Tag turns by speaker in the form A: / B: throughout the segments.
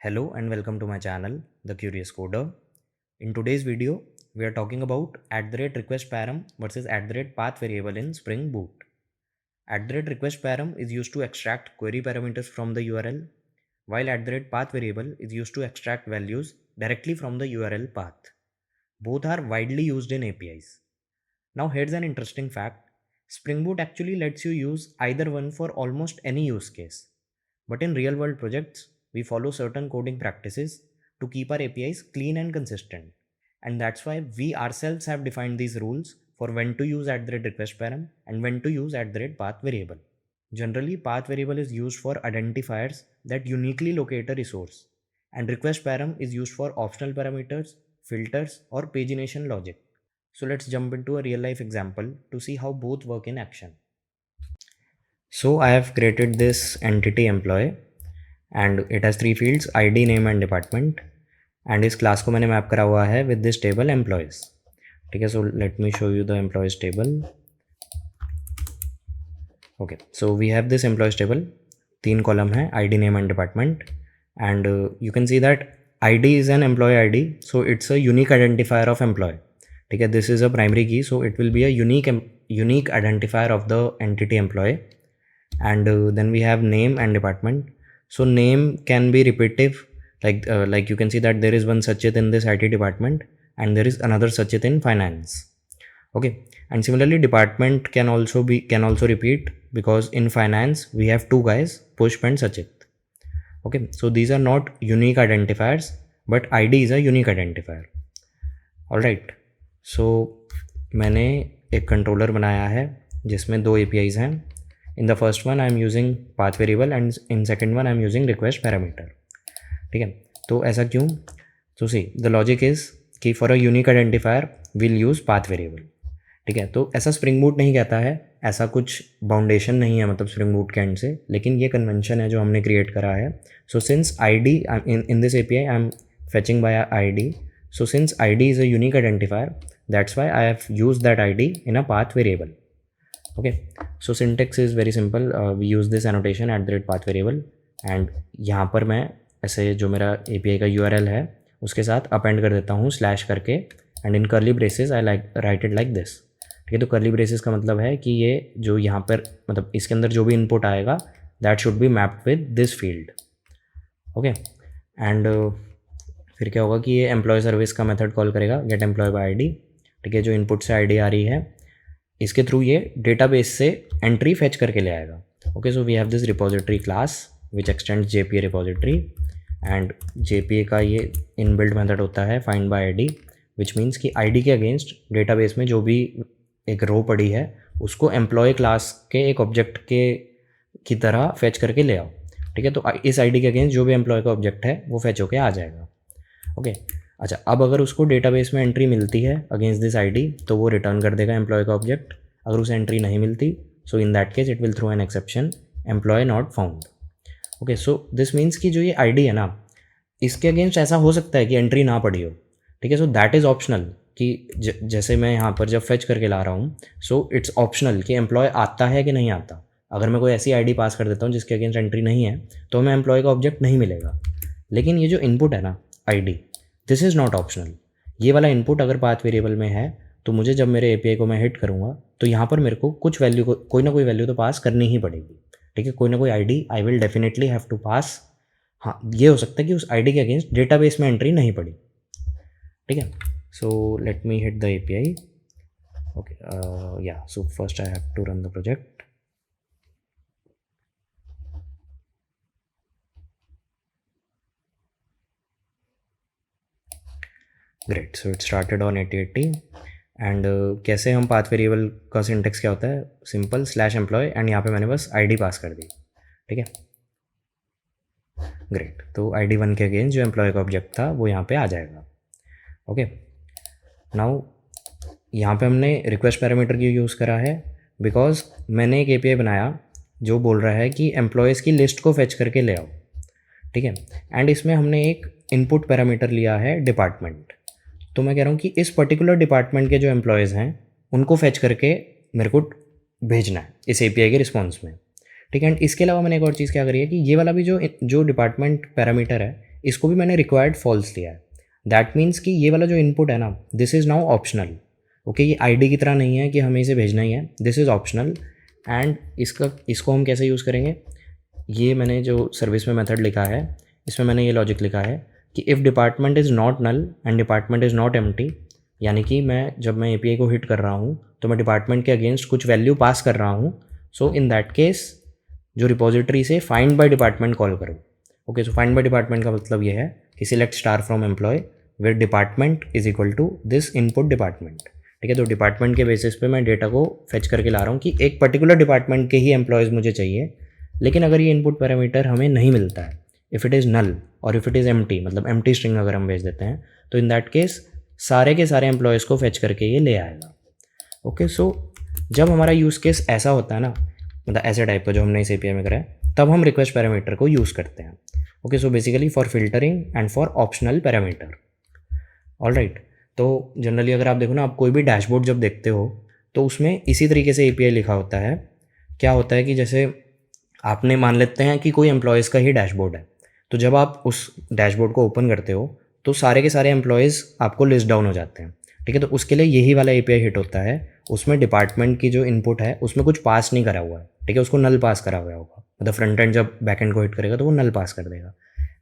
A: Hello and welcome to my channel, The Curious Coder. In today's video, we are talking about @requestParam versus @PathVariable in Spring Boot. @requestParam is used to extract query parameters from the URL, while @PathVariable is used to extract values directly from the URL path. Both are widely used in APIs. Now here's an interesting fact. Spring Boot actually lets you use either one for almost any use case. But in real world projects, we follow certain coding practices to keep our APIs clean and consistent. And that's why we ourselves have defined these rules for when to use @requestParam and when to use @PathVariable. Generally, PathVariable is used for identifiers that uniquely locate a resource, and requestParam is used for optional parameters, filters, or pagination logic. So let's jump into a real life example to see how both work in action. So I have created this entity employee and it has three fields, ID, name and department, and इस class को मैंने map करा हुआ है with this table employees. ठीक है, so let me show you the employees table. Okay, so we have this employees table, तीन column है, ID, name and department, and you can see that ID is an employee ID, so it's a unique identifier of employee. ठीक है, this is a primary key, so it will be a unique identifier of the entity employee. And then we have name and department. So name can be repetitive, like you can see that there is one Sachit in this IT department and there is another Sachit in finance. Okay, and similarly department can also repeat, because in finance we have two guys, Pushp and Sachit. Okay, so these are not unique identifiers, but ID is a unique identifier. Alright, so मैंने एक controller बनाया है जिसमें दो APIs हैं. In the first one I am using PathVariable and in second one I am using request parameter. ठीक है, तो ऐसा क्यों? So see, the logic is कि for a unique identifier we'll use PathVariable. ठीक है, तो ऐसा Spring Boot नहीं कहता है, ऐसा कुछ बाउंडेशन नहीं है मतलब Spring Boot के एंड से, लेकिन ये कन्वेंशन है जो हमने क्रिएट करा है. So since ID in this API I am fetching by ID, so since ID is a unique identifier, that's why I have used that ID in a PathVariable. Okay, so syntax is very simple. We use this annotation @PathVariable, and यहाँ पर मैं ऐसे जो मेरा API का URL है उसके साथ append कर देता हूँ स्लैश करके, and in curly braces I right it like this. ठीक है, तो कर्ली ब्रेसेस का मतलब है कि ये जो यहाँ पर मतलब इसके अंदर जो भी इनपुट आएगा that should be mapped with this field. Okay, and फिर क्या होगा कि ये एम्प्लॉय सर्विस का मेथड कॉल करेगा गेट एम्प्लॉय बाय ID. ठीक है, जो इनपुट से ID आ रही है इसके थ्रू ये डेटाबेस से एंट्री फेच करके ले आएगा. Okay, so we have this repository class which extends JPA repository, and JPA का ये इनबिल्ट मेथड होता है find by ID, which means कि ID के अगेंस्ट डेटाबेस में जो भी एक रो पड़ी है उसको एम्प्लॉय क्लास के एक ऑब्जेक्ट की तरह फेच करके ले आओ. ठीक है, तो इस ID के अगेंस्ट जो भी एम्प्लॉय का ऑब्जेक्ट है वो फेच होके आ जाएगा. ओके, अच्छा, अब अगर उसको डेटाबेस में एंट्री मिलती है अगेंस्ट दिस ID तो वो रिटर्न कर देगा एम्प्लॉय का ऑब्जेक्ट. अगर उसे एंट्री नहीं मिलती so in that case it will throw an exception employ not found. Okay, so this means कि जो ये ID है ना इसके अगेंस्ट ऐसा हो सकता है कि एंट्री ना पड़ी हो. ठीक है, सो दैट इज़ ऑप्शनल कि जैसे मैं यहाँ पर जब फेच करके ला रहा हूँ सो इट्स ऑप्शनल कि एम्प्लॉय आता है कि नहीं आता. अगर मैं कोई ऐसी ID पास कर देता हूँ जिसके अगेंस्ट एंट्री नहीं है तो हमें एम्प्लॉय का ऑब्जेक्ट नहीं मिलेगा. लेकिन ये जो इनपुट है ना ID, this is not optional. ये वाला इनपुट अगर पाथ वेरिएबल में है तो मुझे जब मेरे API को मैं हिट करूँगा तो यहाँ पर मेरे को कुछ वैल्यू को कोई ना कोई वैल्यू तो पास करनी ही पड़ेगी. ठीक है, कोई ना कोई ID I will definitely have to pass. हाँ, ये हो सकता है कि उस ID के अगेंस्ट डेटाबेस में एंट्री नहीं पड़ी. ठीक है, so let me hit the API. Okay, yeah so first I have to run the project. Great, so it started on 8080. And कैसे हम पाथ वेरिएबल का सिंटेक्स क्या होता है, सिंपल स्लैश एम्प्लॉय, एंड यहाँ पे मैंने बस ID पास कर दी. ठीक है, ग्रेट, तो ID 1 के अगेंस्ट जो एम्प्लॉय का ऑब्जेक्ट था वो यहाँ पे आ जाएगा. ओके, नाउ यहाँ पे हमने रिक्वेस्ट पैरामीटर की यूज़ करा है बिकॉज मैंने एक API बनाया जो बोल रहा है कि एम्प्लॉयज़ की लिस्ट को फेच करके ले आओ. ठीक है, एंड इसमें हमने एक इनपुट पैरामीटर लिया है डिपार्टमेंट. तो मैं कह रहा हूँ कि इस पर्टिकुलर डिपार्टमेंट के जो एम्प्लॉयज़ हैं उनको फेच करके मेरे को भेजना है इस API के रिस्पॉन्स में. ठीक है, एंड इसके अलावा मैंने एक और चीज़ क्या करी है कि ये वाला भी जो डिपार्टमेंट पैरामीटर है इसको भी मैंने रिक्वायर्ड फॉल्स लिया है। दैट मीन्स कि ये वाला जो इनपुट है ना, this is now optional. Okay, ये आईडी की तरह नहीं है कि हमें इसे भेजना ही है, दिस इज़ ऑप्शनल। एंड इसको हम कैसे यूज़ करेंगे, ये मैंने जो सर्विस में मेथड लिखा है इसमें मैंने ये लॉजिक लिखा है कि if department is not null and department is not empty, यानी कि जब मैं एपीआई को हिट कर रहा हूँ तो मैं डिपार्टमेंट के अगेंस्ट कुछ वैल्यू पास कर रहा हूँ। सो इन दैट केस जो रिपोजिटरी से फाइंड बाय डिपार्टमेंट कॉल करो। Okay, so find by department का मतलब ये है कि select star from employee where department is equal to this input department. ठीक है, तो डिपार्टमेंट के बेसिस पे मैं डेटा को फेच करके ला रहा हूँ कि एक पर्टिकुलर डिपार्टमेंट के ही एम्प्लॉयज़ मुझे चाहिए। लेकिन अगर ये इनपुट पैरामीटर हमें नहीं मिलता है, इफ़ इट इज़ नल और इफ़ इट इज़ एम्प्टी, मतलब एम्प्टी स्ट्रिंग अगर हम भेज देते हैं, तो इन दैट केस सारे के सारे एम्प्लॉयज़ को फेच करके ये ले आएगा। ओके, सो जब हमारा यूज़ केस ऐसा होता है ना, मतलब ऐसे टाइप का जो हमने इस एपीआई में करा है, तब हम रिक्वेस्ट पैरामीटर को यूज़ करते हैं। Okay, so basically for filtering and for optional parameter. Alright, तो जनरली अगर आप देखो ना, आप कोई भी डैशबोर्ड जब देखते हो तो उसमें इसी तरीके से एपीआई लिखा होता है। क्या होता है कि जैसे आपने मान लेते हैं कि कोई एम्प्लॉयज़ का ही डैशबोर्ड है, तो जब आप उस डैशबोर्ड को ओपन करते हो तो सारे के सारे एम्प्लॉयज़ आपको लिस्ट डाउन हो जाते हैं। ठीक है, तो उसके लिए यही वाला एपीआई हिट होता है। उसमें डिपार्टमेंट की जो इनपुट है उसमें कुछ पास नहीं करा हुआ है। ठीक है, उसको नल पास करा हुआ होगा, मतलब फ्रंट एंड जब बैक एंड को हिट करेगा तो वो नल पास कर देगा।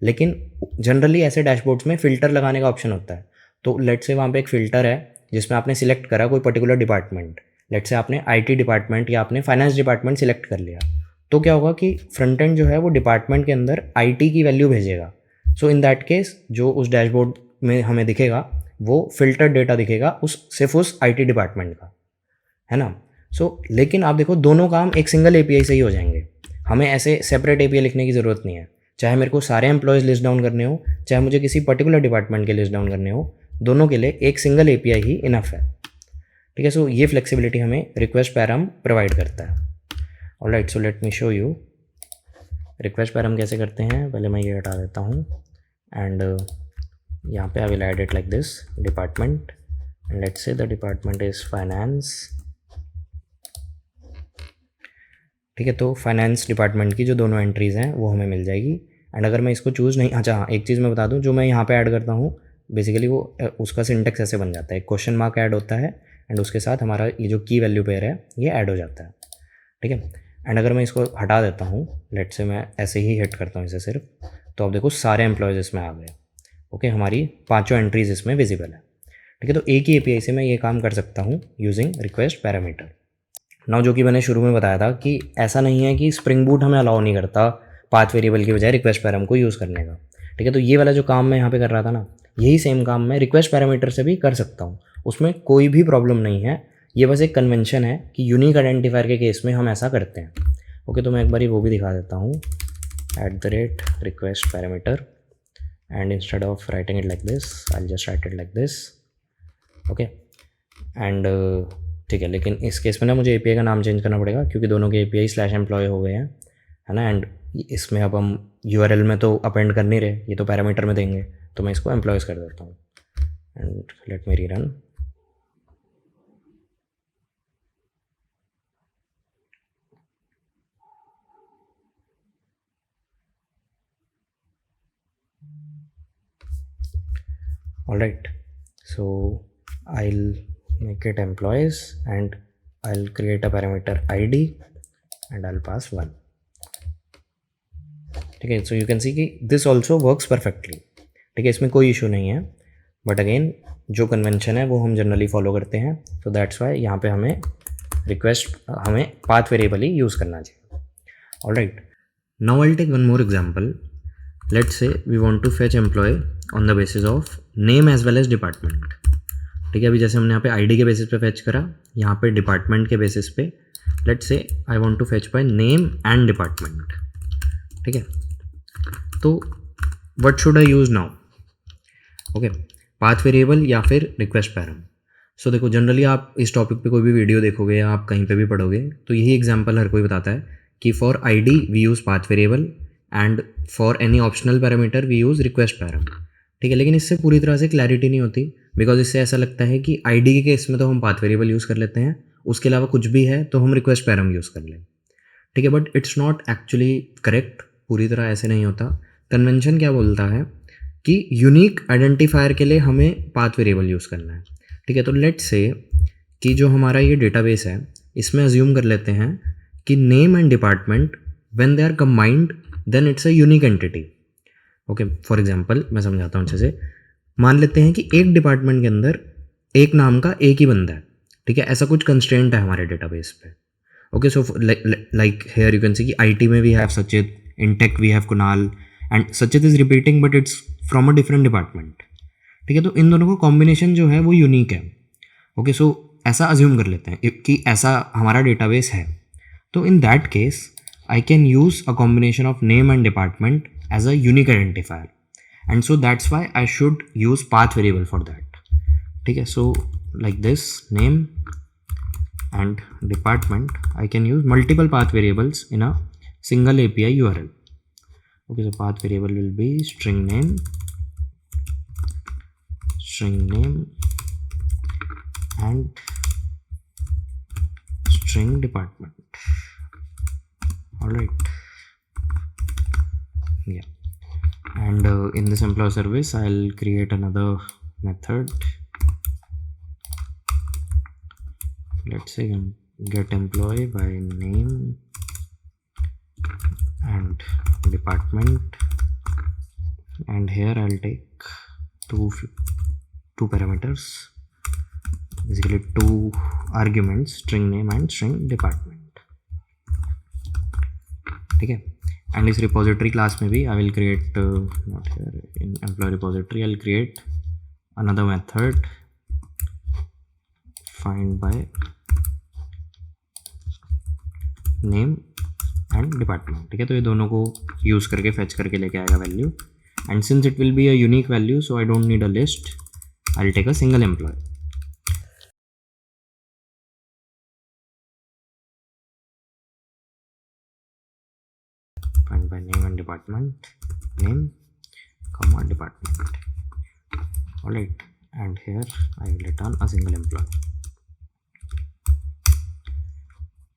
A: लेकिन जनरली ऐसे डैशबोर्ड्स में फ़िल्टर लगाने का ऑप्शन होता है। तो लेट से वहाँ पे एक फ़िल्टर है जिसमें आपने सिलेक्ट करा कोई पर्टिकुलर डिपार्टमेंट, लेट से आपने आईटी डिपार्टमेंट या आपने फाइनेंस डिपार्टमेंट सिलेक्ट कर लिया, तो क्या होगा कि फ्रंट एंड जो है वो डिपार्टमेंट के अंदर आईटी की वैल्यू भेजेगा। सो इन दैट केस जो उस डैशबोर्ड में हमें दिखेगा वो फिल्टर डेटा दिखेगा सिर्फ उस आईटी डिपार्टमेंट का, है ना। सो लेकिन आप देखो दोनों काम एक सिंगल एपीआई से ही हो जाएंगे, हमें ऐसे सेपरेट एपीआई लिखने की ज़रूरत नहीं है। चाहे मेरे को सारे एम्प्लॉयज़ लिस्ट डाउन करने हो, चाहे मुझे किसी पर्टिकुलर डिपार्टमेंट के लिस्ट डाउन करने हो, दोनों के लिए एक सिंगल एपीआई ही इनफ है। ठीक है, सो ये फ्लेक्सिबिलिटी हमें रिक्वेस्ट पैराम प्रोवाइड करता है। Alright, so let me show you request params कैसे करते हैं। पहले मैं ये हटा देता हूँ एंड यहाँ पे I will add it like this department and let's say the department is finance. ठीक है, तो फाइनेंस डिपार्टमेंट की जो दोनों एंट्रीज़ हैं वो हमें मिल जाएगी। एंड अगर मैं इसको चूज़ नहीं, अच्छा हाँ, एक चीज़ मैं बता दूँ, जो मैं यहाँ पे ऐड करता हूँ बेसिकली वो उसका सिंटेक्स ऐसे बन जाता है, क्वेश्चन मार्क ऐड होता है एंड उसके साथ हमारा ये जो की वैल्यू पेयर है ये ऐड हो जाता है। ठीक है, एंड अगर मैं इसको हटा देता हूँ, लेट से मैं ऐसे ही हिट करता हूँ इसे सिर्फ, तो आप देखो सारे एम्प्लॉयज़ इसमें आ गए। ओके, हमारी पांचों एंट्रीज इसमें विजिबल है। ठीक है, तो एक ही एपीआई से मैं ये काम कर सकता हूँ यूजिंग रिक्वेस्ट पैरामीटर। नाउ जो कि मैंने शुरू में बताया था कि ऐसा नहीं है कि स्प्रिंग बूट हमें अलाउ नहीं करता पाथ वेरिएबल की बजाय रिक्वेस्ट पैराम को यूज़ करने का। ठीक है, तो ये वाला जो काम मैं यहाँ पे कर रहा था ना, यही सेम काम मैं रिक्वेस्ट पैरामीटर से भी कर सकता हूँ, उसमें कोई भी प्रॉब्लम नहीं है। ये बस एक कन्वेंशन है कि यूनिक आइडेंटिफायर के केस में हम ऐसा करते हैं। ओके, तो मैं एक बार वो भी दिखा देता हूँ, @request parameter, and instead of writing it like this I'll just write it like this. okay, and ठीक है, लेकिन इस केस में ना मुझे एपीआई का नाम चेंज करना पड़ेगा क्योंकि दोनों के एपीआई /एम्प्लॉय हो गए हैं, है ना। एंड इसमें अब हम यूआरएल में तो अपेंड कर नहीं रहे, ये तो पैरामीटर में देंगे, तो मैं इसको एम्प्लॉयज़ कर देता हूँ and let me rerun. Alright, so I'll make it employees and I'll create a parameter ID and I'll pass 1. ठीक है, so you can see कि this also works perfectly. ठीक है, इसमें कोई इशू नहीं है, बट अगेन जो कन्वेंशन है वो हम जनरली फॉलो करते हैं, तो दैट्स वाई यहाँ पे हमें पाथ वेरिएबल ही यूज़ करना चाहिए। Alright, now I take one more example. Let's say we want to fetch employee on the basis of name as well as department. ठीक है, अभी जैसे हमने यहाँ पे आईडी के बेसिस पे फेच करा, यहाँ पे डिपार्टमेंट के बेसिस पे let's say I want to fetch by name and department. ठीक है, तो what should I use now? Okay, path variable या फिर रिक्वेस्ट पैराम। सो देखो, जनरली आप इस टॉपिक पे कोई भी वीडियो देखोगे या आप कहीं पे भी पढ़ोगे तो यही एग्जांपल हर कोई बताता है कि for ID we use path variable and for any optional parameter we use request param. ठीक है, लेकिन इससे पूरी तरह से क्लैरिटी नहीं होती, बिकॉज इससे ऐसा लगता है कि आईडी के केस में तो हम पाथ वेरिएबल यूज़ कर लेते हैं, उसके अलावा कुछ भी है तो हम रिक्वेस्ट पैराम यूज़ कर लें। ठीक है, but it's not actually correct, पूरी तरह ऐसे नहीं होता। कन्वेंशन क्या बोलता है कि यूनिक आइडेंटिफायर के लिए हमें पाथ वेरिएबल यूज़ करना है। ठीक है, तो लेट्स से कि जो हमारा ये डेटाबेस है इसमें अज्यूम कर लेते हैं कि name and department when they are combined then it's a unique entity. Okay, for example मैं समझाता हूँ अच्छे से। मान लेते हैं कि एक डिपार्टमेंट के अंदर एक नाम का एक ही बंदा है। ठीक है, ऐसा कुछ कंस्ट्रेंट है हमारे डेटाबेस पे। Okay, so like here you can see कि आईटी में we have Sachit, in tech we have Kunal, and Sachit is repeating but it's from a different department. ठीक है, तो इन दोनों का कॉम्बिनेशन जो है वो यूनिक है। ओके, सो ऐसा अज्यूम कर लेते हैं कि ऐसा हमारा डेटाबेस है। तो in that case I can use a combination of name and department as a unique identifier, and so that's why I should use path variable for that. ठीक है, so like this name and department, I can use multiple path variables in a single API URL. Okay, so path variable will be string name, and string department. All right, yeah, and in this employee service I'll create another method. Let's say get employee by name and department, and here I'll take two parameters, basically two arguments, string name and string department. ठीक है, and इस repository class में भी I will create not here in employee repository I'll create another method find by name and department. ठीक है, तो ये दोनों को यूज़ करके फेच करके लेके आएगा value, and since it will be a unique value so I don't need a list, I will take a single employee. Find by name and department, name comma department. Alright, and here I will return a single employee.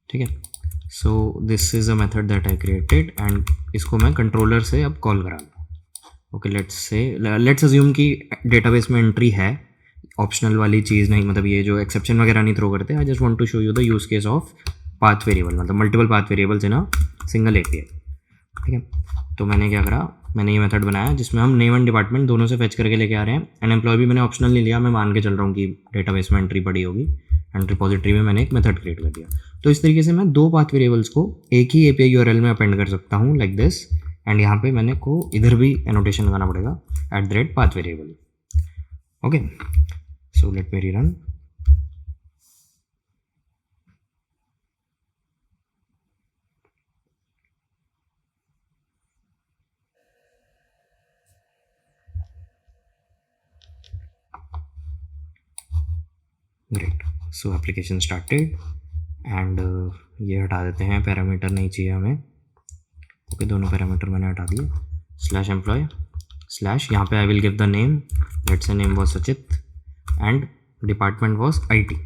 A: ठीक है, so this is a method that I created, and इसको मैं controller से अब call कराऊंगा। Okay, let's assume कि database में entry है, ऑप्शनल वाली चीज़ नहीं, मतलब ये जो एक्सेप्शन वगैरह नहीं थ्रो करते। I just want to show you the use case of path variable, मतलब multiple path variables in a single API. ठीक है, तो मैंने क्या करा, मैंने ये मेथड बनाया जिसमें हम नेम एंड डिपार्टमेंट दोनों से फेच करके लेके आ रहे हैं, एंड एम्प्लॉय भी मैंने ऑप्शनल नहीं लिया, मैं मान के चल रहा हूँ कि डेटाबेस में एंट्री पड़ी होगी, एंड रिपोजिटरी में मैंने एक मेथड क्रिएट कर दिया। तो इस तरीके से मैं दो पाथ वेरिएबल्स को एक ही एपीआई यूआरएल में अपेंड कर सकता हूँ लाइक दिस, एंड यहाँ पे मैंने को इधर भी एनोटेशन लगाना पड़ेगा @path variable. Okay, so let me rerun. Great, so application started, and ये हटा देते हैं, पैरामीटर नहीं चाहिए हमें। ओके, दोनों पैरामीटर मैंने हटा दिए। स्लैश एम्प्लॉय स्लैश, यहाँ पे I will give the name, let's say name was Sachit and department was IT।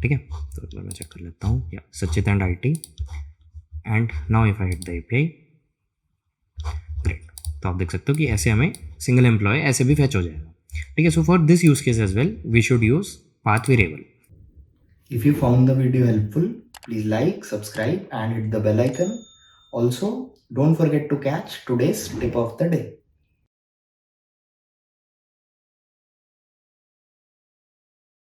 A: ठीक है, तो मैं चेक कर लेता हूँ, yeah Sachit and IT, and now if I hit the API, great. तो आप देख सकते हो कि ऐसे हमें सिंगल एम्प्लॉय ऐसे भी फेच हो जाएगा। ठीक है, so for this use case as well we should use path variable.
B: If you found the video helpful, please like, subscribe and hit the bell icon. Also, don't forget to catch today's tip of the day.